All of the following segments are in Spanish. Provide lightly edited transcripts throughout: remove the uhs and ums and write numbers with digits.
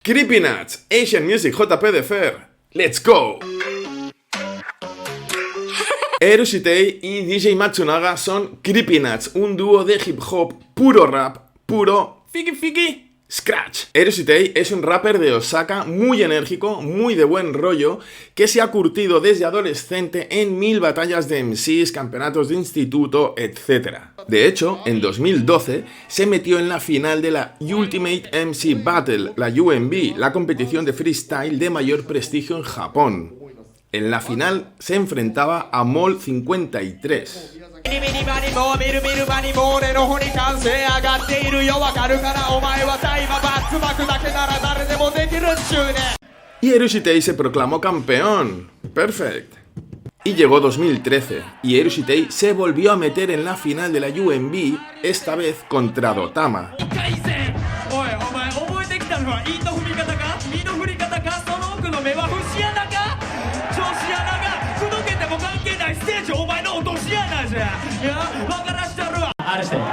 Creepy Nuts, Asian Music JP de Fer. ¡Let's go! Erositei y DJ Matsunaga son Creepy Nuts, un dúo de hip hop, puro rap, puro fiki scratch. Erositei es un rapper de Osaka muy enérgico, muy de buen rollo, que se ha curtido desde adolescente en 1000 batallas de MCs, campeonatos de instituto, etc. De hecho, en 2012 se metió en la final de la Ultimate MC Battle, la UMB, la competición de freestyle de mayor prestigio en Japón. En la final se enfrentaba a Mol 53. Y Erositei se proclamó campeón. Perfect. Y llegó 2013, y Erositei se volvió a meter en la final de la UMB, esta vez contra Dotama.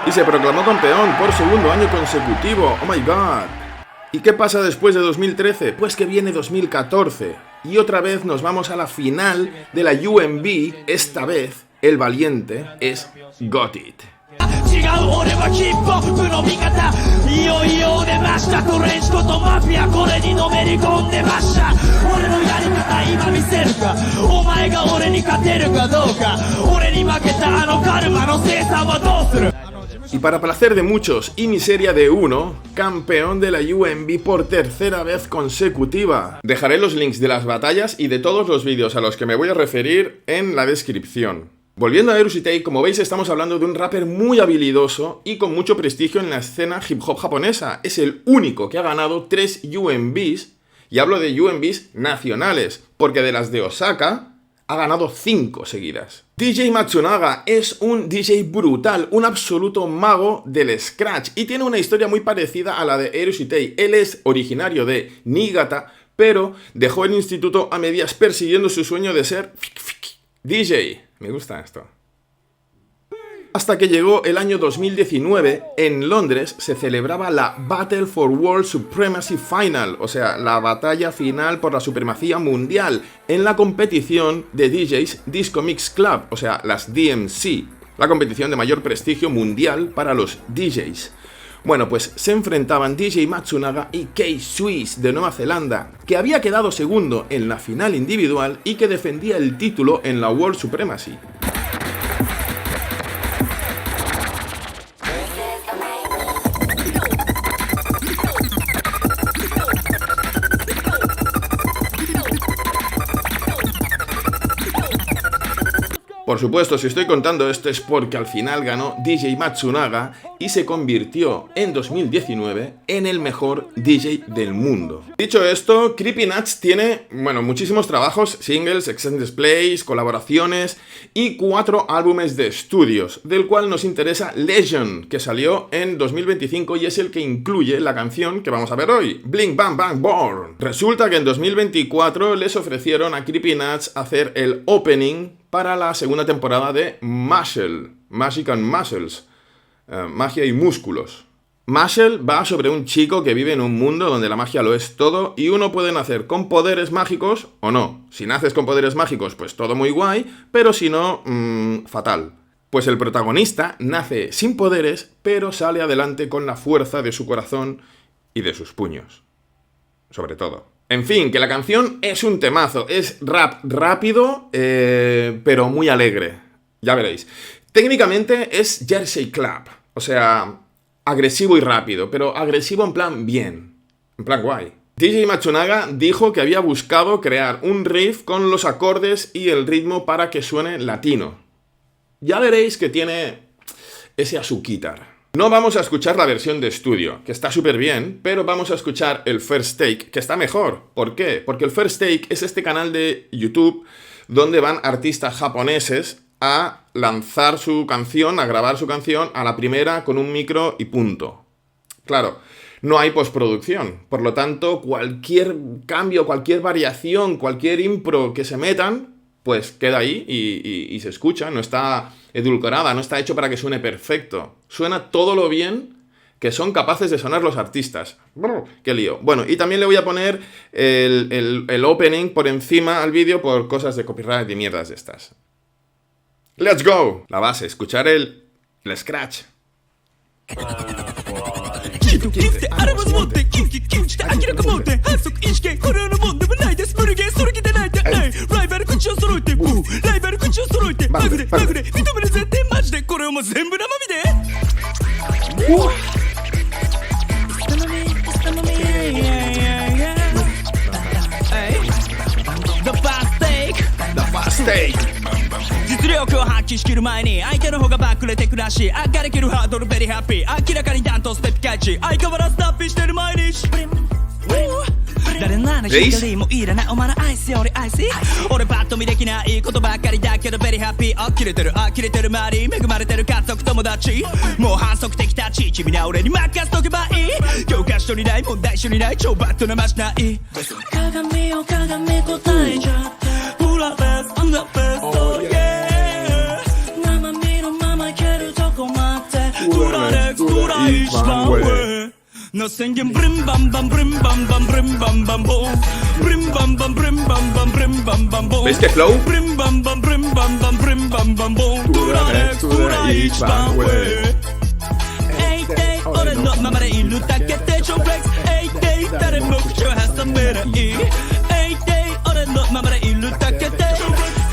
Y se proclamó campeón por segundo año consecutivo. ¡Oh my god! ¿Y qué pasa después de 2013? Pues que viene 2014. Y otra vez nos vamos a la final de la UMB. Esta vez, el valiente es Got It. Y para placer de muchos y miseria de uno, campeón de la UMB por tercera vez consecutiva. Dejaré los links de las batallas y de todos los vídeos a los que me voy a referir en la descripción. Volviendo a Erositei, como veis estamos hablando de un rapper muy habilidoso y con mucho prestigio en la escena hip hop japonesa. Es el único que ha ganado 3 UMBs, y hablo de UMBs nacionales, porque de las de Osaka ha ganado 5 seguidas. DJ Matsunaga es un DJ brutal, un absoluto mago del scratch, y tiene una historia muy parecida a la de Erositei. Él es originario de Niigata, pero dejó el instituto a medias persiguiendo su sueño de ser DJ. Me gusta esto. Hasta que llegó el año 2019, en Londres se celebraba la Battle for World Supremacy Final, o sea, la batalla final por la supremacía mundial, en la competición de DJs Disco Mix Club, o sea, las DMC, la competición de mayor prestigio mundial para los DJs. Bueno, pues se enfrentaban DJ Matsunaga y K-Swiss de Nueva Zelanda, que había quedado segundo en la final individual y que defendía el título en la World Supremacy. Por supuesto, si estoy contando esto es porque al final ganó DJ Matsunaga y se convirtió en 2019 en el mejor DJ del mundo. Dicho esto, Creepy Nuts tiene, muchísimos trabajos, singles, extended plays, colaboraciones y 4 álbumes de estudios, del cual nos interesa Legend, que salió en 2025 y es el que incluye la canción que vamos a ver hoy, Bling Bang Bang Born. Resulta que en 2024 les ofrecieron a Creepy Nuts hacer el opening para la segunda temporada de Muscle, Magic and Muscles, magia y músculos. Muscle va sobre un chico que vive en un mundo donde la magia lo es todo y uno puede nacer con poderes mágicos o no. Si naces con poderes mágicos, pues todo muy guay, pero si no, fatal. Pues el protagonista nace sin poderes, pero sale adelante con la fuerza de su corazón y de sus puños. Sobre todo. En fin, que la canción es un temazo, es rap rápido, pero muy alegre, ya veréis. Técnicamente es Jersey Club, o sea, agresivo y rápido, pero agresivo en plan bien, en plan guay. DJ Matsunaga dijo que había buscado crear un riff con los acordes y el ritmo para que suene latino. Ya veréis que tiene ese azuquitar. No vamos a escuchar la versión de estudio, que está súper bien, pero vamos a escuchar el First Take, que está mejor. ¿Por qué? Porque el First Take es este canal de YouTube donde van artistas japoneses a lanzar su canción, a grabar su canción a la primera con un micro y punto. Claro, no hay postproducción, por lo tanto, cualquier cambio, cualquier variación, cualquier impro que se metan, pues queda ahí y se escucha, no está edulcorada, no está hecho para que suene perfecto. Suena todo lo bien que son capaces de sonar los artistas. Brr, ¡qué lío! Bueno, y también le voy a poner el opening por encima al vídeo por cosas de copyright y mierdas de estas. ¡Let's go! La base, escuchar el scratch. The fast take. 実力を発揮しきる前に相手の方がバックれてくらしい赤できるハードルベリーハッピー明らかにダントステップ開地相変わらずタッピーしてる毎日誰なら光もいらないお前のアイスよりアイス俺パッと見できないことばっかりだけどベリーハッピーあきれてる周り恵まれてる家族友達もう反則的立ち君な俺に任せとけばいい教科書にない問題書にない超バットなましない鏡を鏡答えちゃってフラベースアンダーベーストイ生身のままいけるとこまでフラレックスフラ一番上な宣言ブリンバンバンブリンバンバンブリンバンバンボンブリンバンバンブリンバンバンブリンバンバンボン ¿Veis qué flow? ブリンバンバンブリンバンバンブリンバンバンボンフラレックスフラ一番上エイデイ俺のままでいるだけで超フレックスエイデイ誰も口を挟めないエイデイ俺のままでいるだけで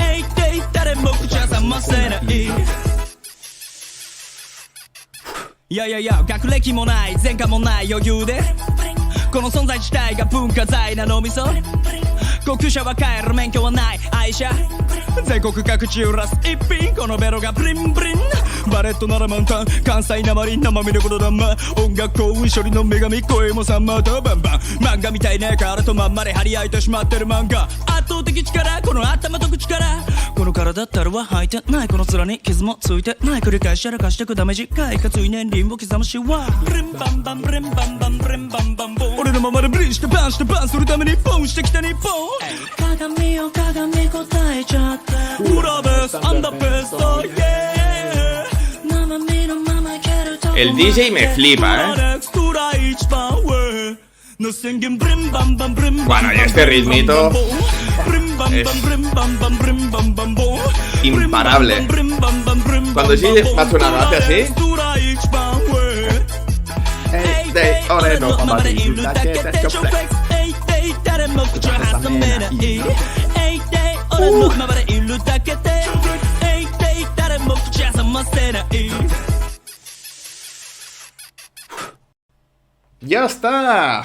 エイデイ誰も口を挟ませないいやいやいや学歴もない前科もない余裕でこの存在自体が文化財なのみそ高級車は買える免許はない愛車全国各地売らす一品このベロがブリンブリンバレットなら満タン関西なまり生身のことだま音楽幸運処理の女神声もさんまとバンバン漫画みたいな体とまんまで張り合いてしまってる漫画圧倒的力この頭と口からこの体ったらは履いてないこの面に傷もついてない繰り返しやらかしてくダメージかいかつい年輪を刻むしはブリンバンバンブリンバンバンブリンバンバンボン俺のままでブリンしてバンしてバンするためにポンしてきた日本鏡を鏡答えちゃって裏ベースアンダーベースト El DJ me flipa, Bueno, y este ritmito es imparable. Cuando DJ Matsunaga hace así, ¡ya está!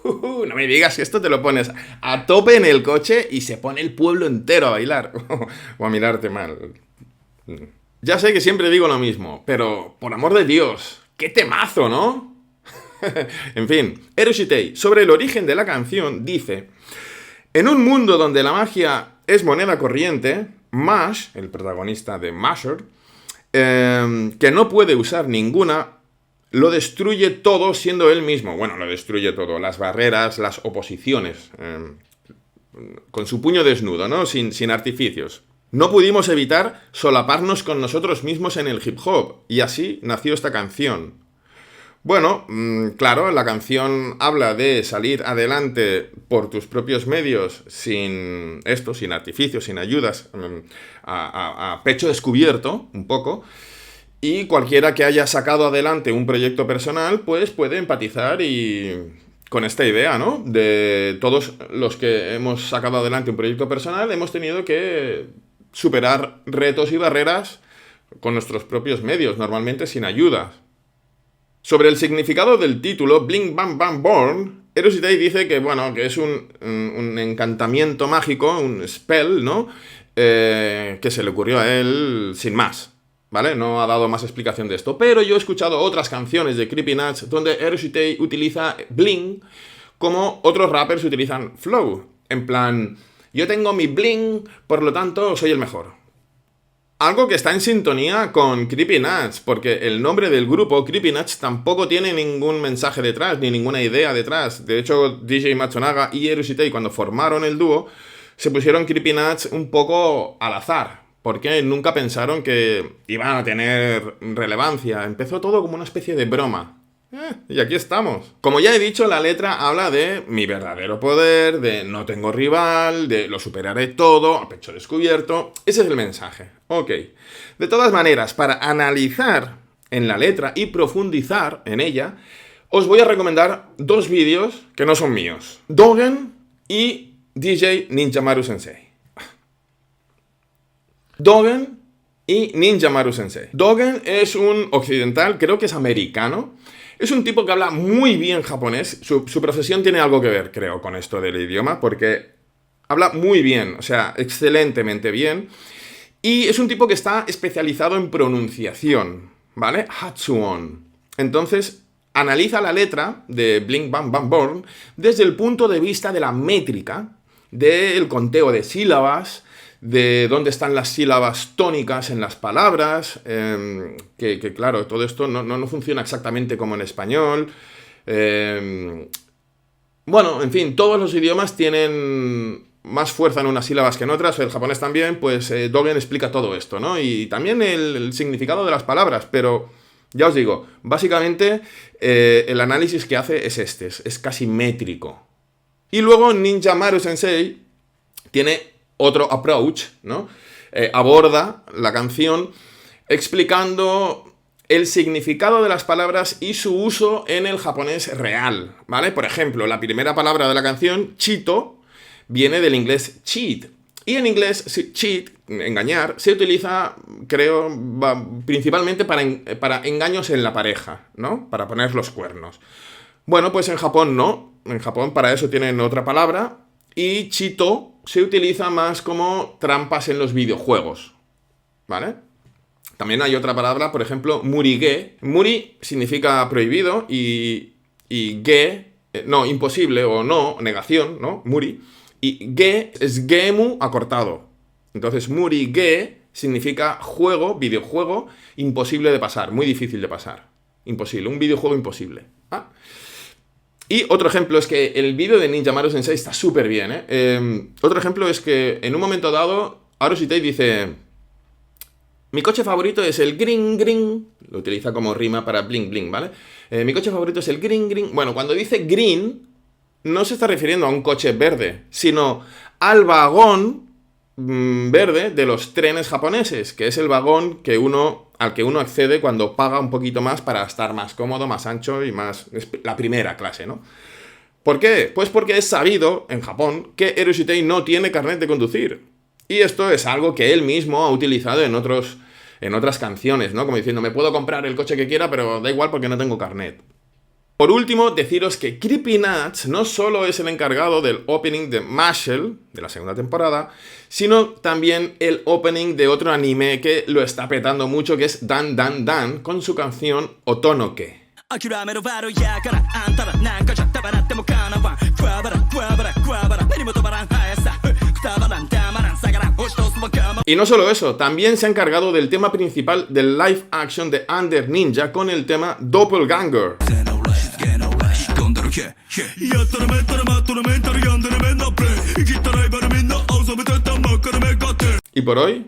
No me digas que esto te lo pones a tope en el coche y se pone el pueblo entero a bailar o a mirarte mal. Ya sé que siempre digo lo mismo, pero por amor de Dios, ¡qué temazo!, ¿no? En fin, Eroshitei, sobre el origen de la canción, dice: en un mundo donde la magia es moneda corriente, Mash, el protagonista de Masher, que no puede usar ninguna, lo destruye todo siendo él mismo. Bueno, lo destruye todo, las barreras, las oposiciones, con su puño desnudo, ¿no? Sin artificios. No pudimos evitar solaparnos con nosotros mismos en el hip hop, y así nació esta canción. Bueno, claro, la canción habla de salir adelante por tus propios medios, sin artificios, sin ayudas, a pecho descubierto, un poco. Y cualquiera que haya sacado adelante un proyecto personal, pues puede empatizar con esta idea, ¿no? De todos los que hemos sacado adelante un proyecto personal, hemos tenido que superar retos y barreras con nuestros propios medios, normalmente sin ayuda. Sobre el significado del título, Bling Bang Bang Born, Eroshitei dice que, bueno, que es un encantamiento mágico, un spell, ¿no? Que se le ocurrió a él sin más. ¿Vale? No ha dado más explicación de esto. Pero yo he escuchado otras canciones de Creepy Nuts donde Eroshitei utiliza bling como otros rappers utilizan flow. En plan, yo tengo mi bling, por lo tanto soy el mejor. Algo que está en sintonía con Creepy Nuts, porque el nombre del grupo, Creepy Nuts, tampoco tiene ningún mensaje detrás, ni ninguna idea detrás. De hecho, DJ Matsunaga y Eroshitei, cuando formaron el dúo, se pusieron Creepy Nuts un poco al azar, porque nunca pensaron que iban a tener relevancia. Empezó todo como una especie de broma. Y aquí estamos. Como ya he dicho, la letra habla de mi verdadero poder, de no tengo rival, de lo superaré todo, a pecho descubierto. Ese es el mensaje. Ok. De todas maneras, para analizar en la letra y profundizar en ella, os voy a recomendar dos vídeos que no son míos. Dogen y DJ Ninjamaru Sensei. Dogen y Ninjamaru Sensei. Dogen es un occidental, creo que es americano. Es un tipo que habla muy bien japonés. Su profesión tiene algo que ver, creo, con esto del idioma, porque habla muy bien, o sea, excelentemente bien. Y es un tipo que está especializado en pronunciación, ¿vale? Hatsuon. Entonces, analiza la letra de Blink Bang Bang Burn desde el punto de vista de la métrica, del conteo de sílabas, de dónde están las sílabas tónicas en las palabras, que claro, todo esto no funciona exactamente como en español. Bueno, en fin, todos los idiomas tienen más fuerza en unas sílabas que en otras, el japonés también, pues Dogen explica todo esto, ¿no? Y también el significado de las palabras, pero ya os digo, básicamente el análisis que hace es es casi métrico. Y luego Ninjamaru Sensei tiene otro approach, ¿no? Aborda la canción explicando el significado de las palabras y su uso en el japonés real, ¿vale? Por ejemplo, la primera palabra de la canción, chito, viene del inglés cheat. Y en inglés, cheat, engañar, se utiliza, creo, principalmente para engaños en la pareja, ¿no? Para poner los cuernos. Bueno, pues en Japón no. En Japón para eso tienen otra palabra. Y chito se utiliza más como trampas en los videojuegos, ¿vale? También hay otra palabra, por ejemplo, murige. Muri significa prohibido y ge, no, imposible o no, negación, ¿no? Muri. Y ge es gemu acortado. Entonces, murige significa juego, videojuego, imposible de pasar, muy difícil de pasar. Imposible, un videojuego imposible. ¿Ah? Y otro ejemplo es que el vídeo de Ninjamaru Sensei está súper bien, ¿eh? Otro ejemplo es que en un momento dado, Arushitei dice: mi coche favorito es el green green. Lo utiliza como rima para bling bling, ¿vale? Mi coche favorito es el green green. Bueno, cuando dice green, no se está refiriendo a un coche verde, sino al vagón verde de los trenes japoneses, que es el vagón al que uno accede cuando paga un poquito más para estar más cómodo, más ancho y más... la primera clase, ¿no? ¿Por qué? Pues porque es sabido en Japón que Arushitei no tiene carnet de conducir. Y esto es algo que él mismo ha utilizado en otras canciones, ¿no? Como diciendo, me puedo comprar el coche que quiera, pero da igual porque no tengo carnet. Por último, deciros que Creepy Nuts no solo es el encargado del opening de Mashle, de la segunda temporada, sino también el opening de otro anime que lo está petando mucho, que es Dan Dan Dan, con su canción Otonoke. Y no solo eso, también se ha encargado del tema principal del live action de Under Ninja con el tema Doppelganger. Y por hoy